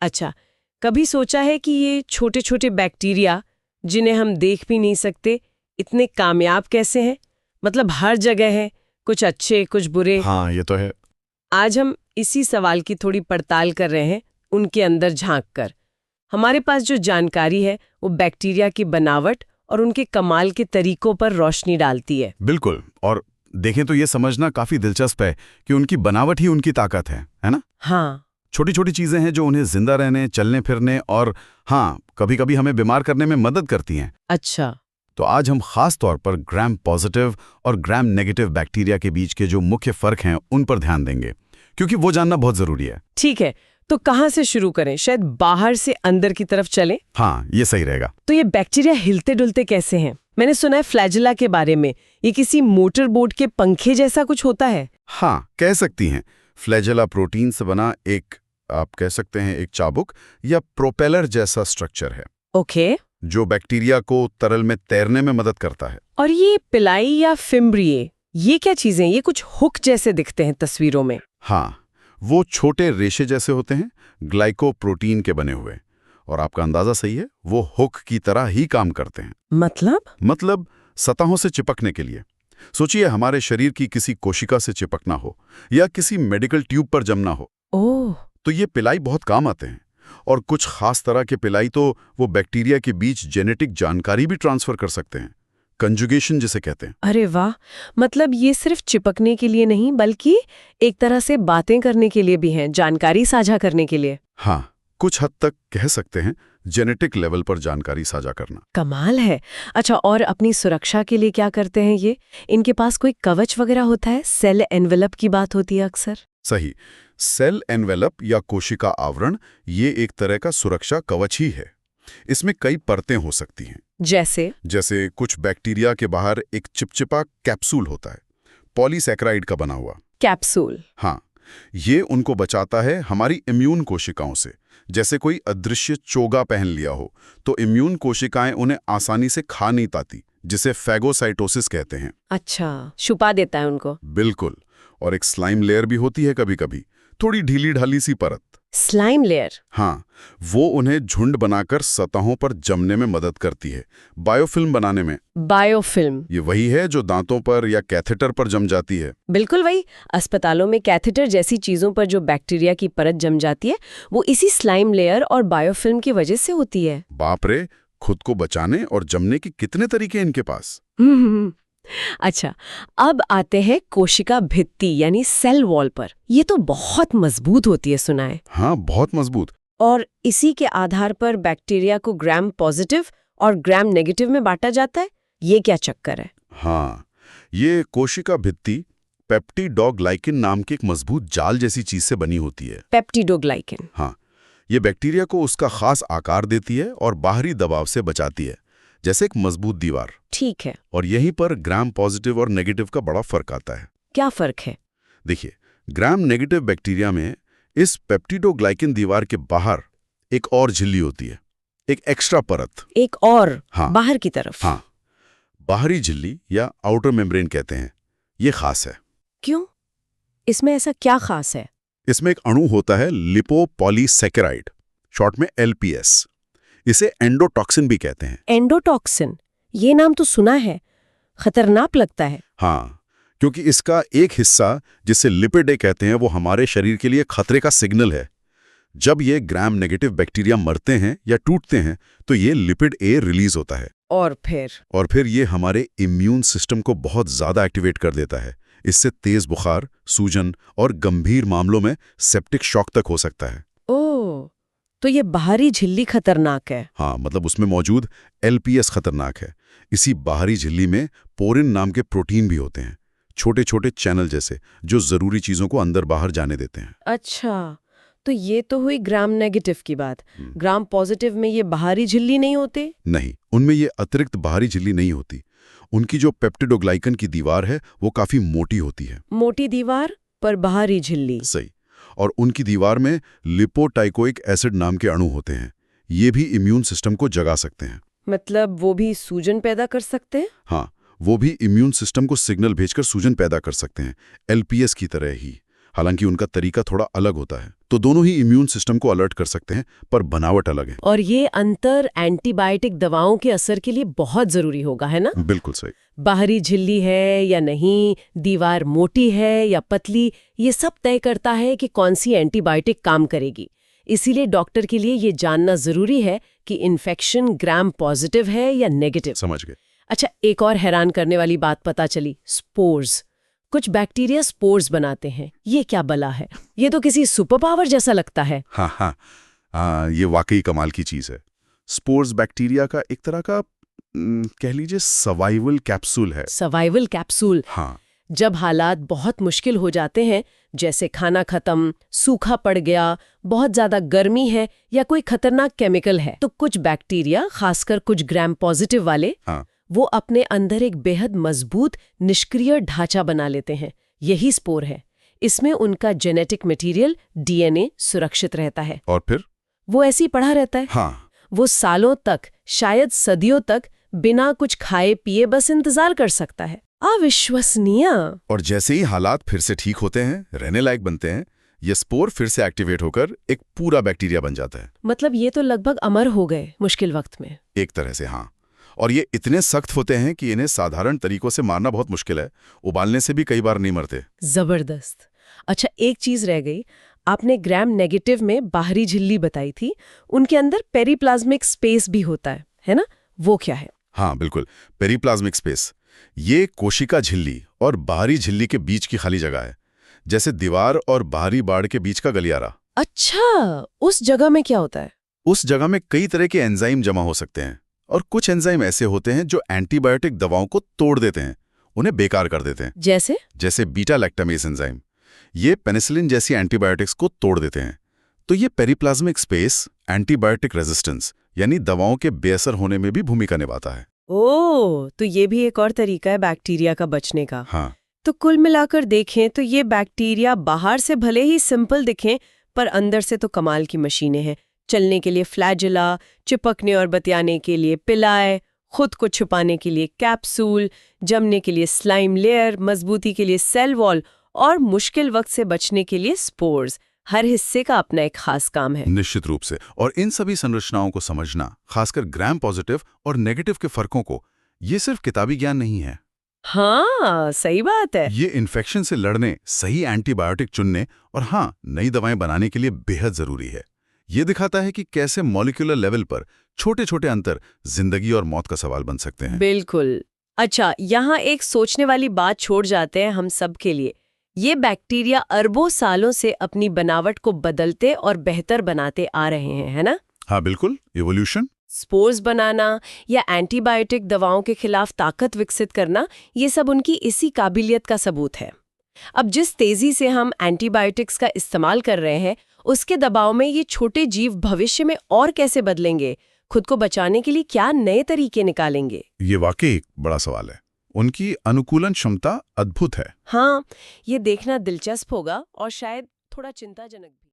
अच्छा, कभी सोचा है कि ये छोटे छोटे बैक्टीरिया जिन्हें हम देख भी नहीं सकते इतने कामयाब कैसे हैं? मतलब हर जगह है, कुछ अच्छे कुछ बुरे। हाँ, ये तो है। आज हम इसी सवाल की थोड़ी पड़ताल कर रहे हैं, उनके अंदर झांक कर। हमारे पास जो जानकारी है वो बैक्टीरिया की बनावट और उनके कमाल के तरीकों पर रोशनी डालती है। बिल्कुल। और देखें तो ये समझना काफी दिलचस्प है कि उनकी बनावट ही उनकी ताकत है ना? हाँ, छोटी छोटी चीजें हैं जो उन्हें जिंदा रहने, चलने फिरने और हाँ, कभी कभी हमें बीमार करने में मदद करती हैं। अच्छा। तो आज हम खास तौर पर ग्राम पॉजिटिव और ग्राम नेगेटिव बैक्टीरिया के बीच के जो मुख्य फर्क हैं उन पर ध्यान देंगे, क्योंकि वो जानना बहुत जरूरी है। ठीक है, तो कहाँ से शुरू करें? शायद बाहर से अंदर की तरफ चलें? हाँ, ये सही रहेगा। तो ये बैक्टीरिया हिलते डुलते कैसे हैं? मैंने सुना है फ्लैजेला के बारे में, ये किसी मोटर बोट के पंखे जैसा कुछ होता है। हाँ, कह सकती हैं। फ्लैजेला प्रोटीन से बना एक, आप कह सकते हैं, एक चाबुक या प्रोपेलर जैसा स्ट्रक्चर है ओके। जो बैक्टीरिया को तरल में तैरने में मदद करता है। और ये पिलाई या फिम्ब्रिए, ये क्या चीजें? ये कुछ हुक जैसे दिखते हैं तस्वीरों में। हाँ, वो छोटे रेशे जैसे होते हैं, ग्लाइकोप्रोटीन के बने हुए। और आपका अंदाजा सही है, वो हुक की तरह ही काम करते हैं। मतलब सतहों से चिपकने के लिए। सोचिए हमारे शरीर की किसी कोशिका से चिपकना हो या किसी मेडिकल ट्यूब पर जमना हो, ओह, तो ये पिलाई बहुत काम आते हैं। और कुछ खास तरह के पिलाई तो वो बैक्टीरिया के बीच जेनेटिक जानकारी भी ट्रांसफर कर सकते हैं, कंजुगेशन जिसे कहते हैं। अरे वाह! मतलब ये सिर्फ चिपकने के लिए नहीं, बल्कि एक तरह से बातें करने के लिए भी हैं, जानकारी साझा करने के लिए। हाँ, कुछ हद तक कह सकते हैं जेनेटिक लेवल पर जानकारी साझा करना। कमाल है। अच्छा, और अपनी सुरक्षा के लिए क्या करते हैं ये? इनके पास कोई कवच वगैरह होता है? सेल एनवेलप की बात होती है अक्सर। सही। सेल एनवेलप या कोशिका आवरण, ये एक तरह का सुरक्षा कवच ही है। इसमें कई परतें हो सकती हैं। जैसे कुछ बैक्टीरिया के बाहर एक चिपचिपा कैप्सूल होता है, पॉलीसैकेराइड का बना हुआ। कैप्सूल। हाँ, ये उनको बचाता है हमारी इम्यून कोशिकाओं से। जैसे कोई अदृश्य चोगा पहन लिया हो, तो इम्यून कोशिकाएं उन्हें आसानी से खा नहीं पाती, जिसे फैगोसाइटोसिस कहते हैं। अच्छा, छुपा देता है उनको। बिल्कुल। और एक स्लाइम लेयर भी होती है कभी-कभी, थोड़ी ढीली ढाली सी परत। Slime layer. हाँ, वो उन्हें झुंड बनाकर सतहों पर जमने में मदद करती है, बायोफिल्म बनाने में। बायोफिल्म। ये वही है जो दांतों पर या कैथेटर पर जम जाती है। बिल्कुल वही। अस्पतालों में कैथेटर जैसी चीजों पर जो बैक्टीरिया की परत जम जाती है, वो इसी स्लाइम लेयर और बायोफिल्म की वजह से होती है। बाप रे, खुद को बचाने और जमने के कितने तरीके हैं इनके पास। अच्छा, अब आते हैं कोशिका भित्ति यानी सेल वॉल पर। ये तो बहुत मजबूत होती है, सुना है। हाँ, बहुत मजबूत। और इसी के आधार पर बैक्टीरिया को ग्राम पॉजिटिव और ग्राम नेगेटिव में बांटा जाता है। ये क्या चक्कर है? हाँ, ये कोशिका भित्ति पेप्टिडोग्लाइकिन नाम की एक मजबूत जाल जैसी चीज से बनी होती है। पेप्टिडोग्लाइकिन। हाँ, ये बैक्टीरिया को उसका खास आकार देती है और बाहरी दबाव से बचाती है, जैसे एक मजबूत दीवार। ठीक है। और यहीं पर ग्राम पॉजिटिव और नेगेटिव का बड़ा फर्क आता है। क्या फर्क है? देखिए, ग्राम नेगेटिव बैक्टीरिया में इस पेप्टिडोग्लाइकिन दीवार के बाहर एक और झिल्ली होती है, एक एक्स्ट्रा परत। एक और? हाँ, बाहर की तरफ? हाँ, बाहरी झिल्ली या आउटर मेम्ब्रेन कहते हैं। ये खास है। क्यों? इसमें ऐसा क्या खास है? इसमें एक अणु होता है लिपोपॉलीसैकेराइड, शॉर्ट में एलपीएस। इसे एंडोटॉक्सिन भी कहते हैं। एंडोटॉक्सिन, ये नाम तो सुना है, खतरनाक लगता है। हाँ, क्योंकि इसका एक हिस्सा, जिसे लिपिड ए कहते हैं, वो हमारे शरीर के लिए खतरे का सिग्नल है। जब ये ग्राम नेगेटिव बैक्टीरिया मरते हैं या टूटते हैं, तो ये लिपिड ए रिलीज होता है। और फिर ये हमारे इम्यून सिस्टम को बहुत ज्यादा एक्टिवेट कर देता है। इससे तेज बुखार, सूजन और गंभीर मामलों में सेप्टिक शॉक तक हो सकता है। ओह, तो ये बाहरी झिल्ली खतरनाक है। हाँ, मतलब उसमें मौजूद एलपीएस खतरनाक है। इसी बाहरी झिल्ली में पोरिन नाम के प्रोटीन भी होते हैं, छोटे छोटे चैनल जैसे, जो जरूरी चीजों को अंदर बाहर जाने देते हैं। अच्छा, तो ये तो हुई ग्राम नेगेटिव की बात। ग्राम पॉजिटिव में ये बाहरी झिल्ली नहीं होते? नहीं, उनमें ये अतिरिक्त बाहरी झिल्ली नहीं होती। उनकी जो पेप्टिडोग्लाइकन की दीवार है, वो काफी मोटी होती है। मोटी दीवार पर बाहरी झिल्ली। सही। और उनकी दीवार में लिपोटाइकोइक एसिड नाम के अणु होते हैं। ये भी इम्यून सिस्टम को जगा सकते हैं। मतलब वो भी सूजन पैदा कर सकते हैं? हाँ, वो भी इम्यून सिस्टम को सिग्नल भेजकर सूजन पैदा कर सकते हैं, एलपीएस की तरह ही। हालांकि उनका तरीका थोड़ा अलग होता है। तो दोनों ही इम्यून सिस्टम को अलर्ट कर सकते हैं, पर बनावट अलग है। और ये अंतर एंटीबायोटिक दवाओं के असर के लिए बहुत जरूरी होगा, है ना? बिल्कुल सही। बाहरी झिल्ली है या नहीं, दीवार मोटी है या पतली, ये सब तय करता है कि कौन सी एंटीबायोटिक काम करेगी। इसीलिए डॉक्टर के लिए ये जानना जरूरी है कि इन्फेक्शन ग्राम पॉजिटिव है या नेगेटिव। समझ गए। अच्छा, एक और हैरान करने वाली बात पता चली, स्पोर्स। कुछ बैक्टीरिया स्पोर्स बनाते हैं। ये क्या बला है? ये तो किसी सुपर पावर जैसा लगता है। हाँ, ये वाकई कमाल की चीज है। स्पोर्स बैक्टीरिया का एक तरह का कह लीजिए सर्वाइवल कैप्सूल है। Survival capsule. हाँ। जब हालात बहुत मुश्किल हो जाते हैं, जैसे खाना खत्म, सूखा पड़ गया, बहुत ज्यादा गर्मी है या कोई खतरनाक केमिकल है, तो कुछ बैक्टीरिया, खासकर कुछ ग्राम पॉजिटिव वाले, वो अपने अंदर एक बेहद मजबूत निष्क्रिय ढांचा बना लेते हैं। यही स्पोर है। इसमें उनका जेनेटिक मटेरियल, डीएनए सुरक्षित रहता है। और फिर वो ऐसे ही पड़ा रहता है। हाँ। वो सालों तक, शायद सदियों तक बिना कुछ खाए पिए बस इंतजार कर सकता है। अविश्वसनीय। और जैसे ही हालात फिर से ठीक होते हैं, रहने लायक बनते हैं, ये स्पोर फिर से एक्टिवेट होकर एक पूरा बैक्टीरिया बन जाता है। मतलब ये तो लगभग अमर हो गए मुश्किल वक्त में। एक तरह से हाँ। और ये इतने सख्त होते हैं कि इन्हें साधारण तरीकों से मारना बहुत मुश्किल है। उबालने से भी कई बार नहीं मरते। जबरदस्त। अच्छा, एक चीज रह गई। आपने ग्राम नेगेटिव में बाहरी झिल्ली बताई थी, उनके अंदर पेरिप्लाज्मिक स्पेस भी होता है ना? वो क्या है? हाँ बिल्कुल, पेरिप्लाज्मिक स्पेस। ये कोशिका झिल्ली और बाहरी झिल्ली के बीच की खाली जगह है, जैसे दीवार और बाहरी बाड़ के बीच का गलियारा। अच्छा, उस जगह में क्या होता है? उस जगह में कई तरह के एंजाइम जमा हो सकते हैं, और कुछ एंजाइम ऐसे होते हैं जो एंटीबायोटिक दवाओं को तोड़ देते हैं, उन्हें बेकार कर देते हैं। जैसे बीटा लैक्टामेज एंजाइम। ये पेनिसिलिन जैसी एंटीबायोटिक्स को तोड़ देते हैं। तो ये पेरिप्लाज्मिक स्पेस एंटीबायोटिक रेजिस्टेंस यानी दवाओं के बेअसर होने में भी भूमिका निभाता है। ओह, तो ये भी एक और तरीका है बैक्टीरिया का बचने का। हाँ। तो कुल मिलाकर देखें तो ये बैक्टीरिया बाहर से भले ही सिंपल दिखें, पर अंदर से तो कमाल की मशीनें हैं। चलने के लिए फ्लैजेला, चिपकने और बतियाने के लिए पिलाए, खुद को छुपाने के लिए कैप्सूल, जमने के लिए स्लाइम लेयर, मजबूती के लिए सेल वॉल और मुश्किल वक्त से बचने के लिए स्पोर्स। हर हिस्से का अपना एक खास काम है। निश्चित रूप से। और इन सभी संरचनाओं को समझना, खासकर ग्राम पॉजिटिव और नेगेटिव के फर्कों को, ये सिर्फ किताबी ज्ञान नहीं है। हाँ, सही बात है। ये इन्फेक्शन से लड़ने, सही एंटीबायोटिक चुनने और हाँ, नई दवाएं बनाने के लिए बेहद जरूरी है। ये दिखाता है कि कैसे मॉलिक्यूलर लेवल पर छोटे छोटे अंतर जिंदगी और मौत का सवाल बन सकते हैं। बिल्कुल। अच्छा, यहाँ एक सोचने वाली बात छोड़ जाते हैं हम सब के लिए। ये बैक्टीरिया अरबों सालों से अपनी बनावट को बदलते और बेहतर बनाते आ रहे हैं, है ना? हाँ बिल्कुल, इवोल्यूशन। स्पोर्स बनाना या एंटीबायोटिक दवाओं के खिलाफ ताकत विकसित करना, ये सब उनकी इसी काबिलियत का सबूत है। अब जिस तेजी से हम एंटीबायोटिक्स का इस्तेमाल कर रहे हैं, उसके दबाव में ये छोटे जीव भविष्य में और कैसे बदलेंगे, खुद को बचाने के लिए क्या नए तरीके निकालेंगे? ये वाकई एक बड़ा सवाल है। उनकी अनुकूलन क्षमता अद्भुत है। हाँ, ये देखना दिलचस्प होगा और शायद थोड़ा चिंताजनक भी।